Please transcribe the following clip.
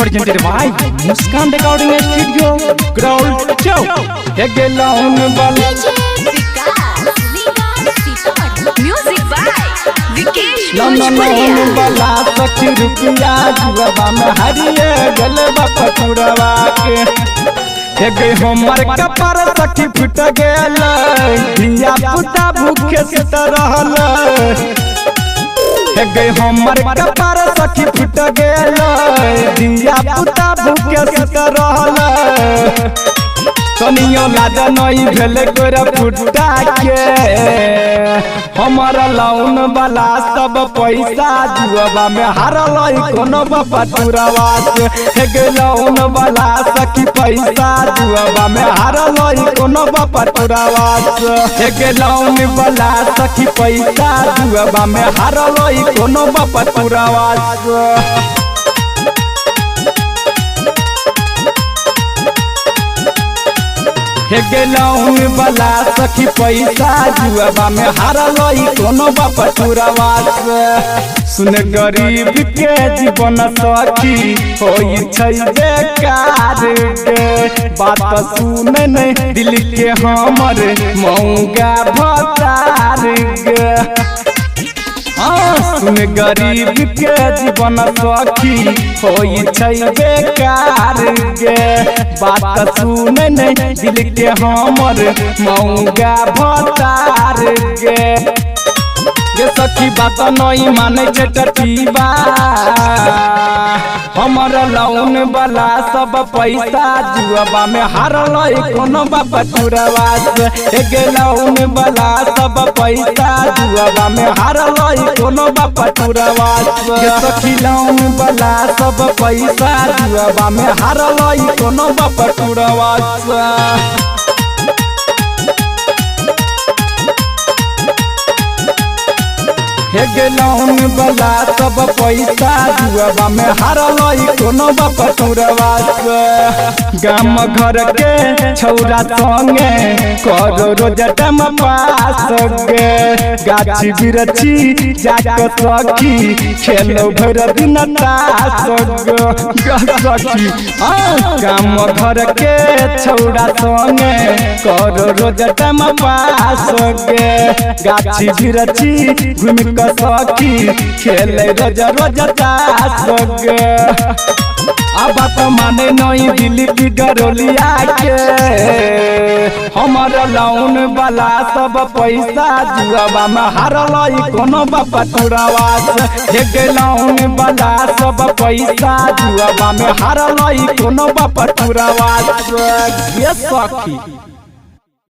presented by Muskan Recording Studio, Ground Chowk. Music by Vikesh बला सखी रुपया जुआ में हरिये गलबा पटुरवा के गे हमर कपर सखी फुट गेल धिया पुता भूखे सुत रहल गे हमर कपर सखी फुट गेल धिया पुता भूखे सुत रहल तनियो लाज नहीं भेल गोर फुटा के हमारा लाउन वाला सब पैसा जुआ में हारल कोनो पटुरवा से गे लाउन वाला सखी पैसा जुआ में हारल कोनो पटुरवा से गे लाउन वाला सखी पैसा जुआ में हारल कोनो पटुरवा से गेलौन वाला सखी पैसा जुआ में हारल कोनो पटुरवा सुन गरीब के जीवन सखी होई छै बेकार गे बात सुन नहीं दिल के हमर मौगा भतार गे सुन गरीब के जीवन सखी होई छै बेकार गे बात सुन नहीं दिल के हमर मौगा भतार गे सखी बात नहीं माने टटीबा हमर लाउन वाला सब पैसा जुआ में हारल कोनो पटुरवा से गे लाउन वाला सब पैसा जुआ में हारल कोनो पटुरवा से सखी लाउन वाला सब पैसा जुआ में हारल कोनो पटुरवा से गेलौन वाला सब पैसा जुआ में हारल कोनो पटुरवा गाम घर के छौरा संगे करो रोज टाइम पास गे गाछी बिरछी जाके सखी खेलो भर दिन तास सखी गाम घर के छौरा संगे करो रोज टाइम पास गे गाछी बिरछी घूम सखी खेले रोज रोज तास गे अब तो माने नहीं दिल की गरोलिया के हमर लाउन वाला सब पैसा जुआ में हारल कोनो पटुरवा से गे लाउन वाला सब पैसा जुआ में हारल कोनो पटुरवा से सखी।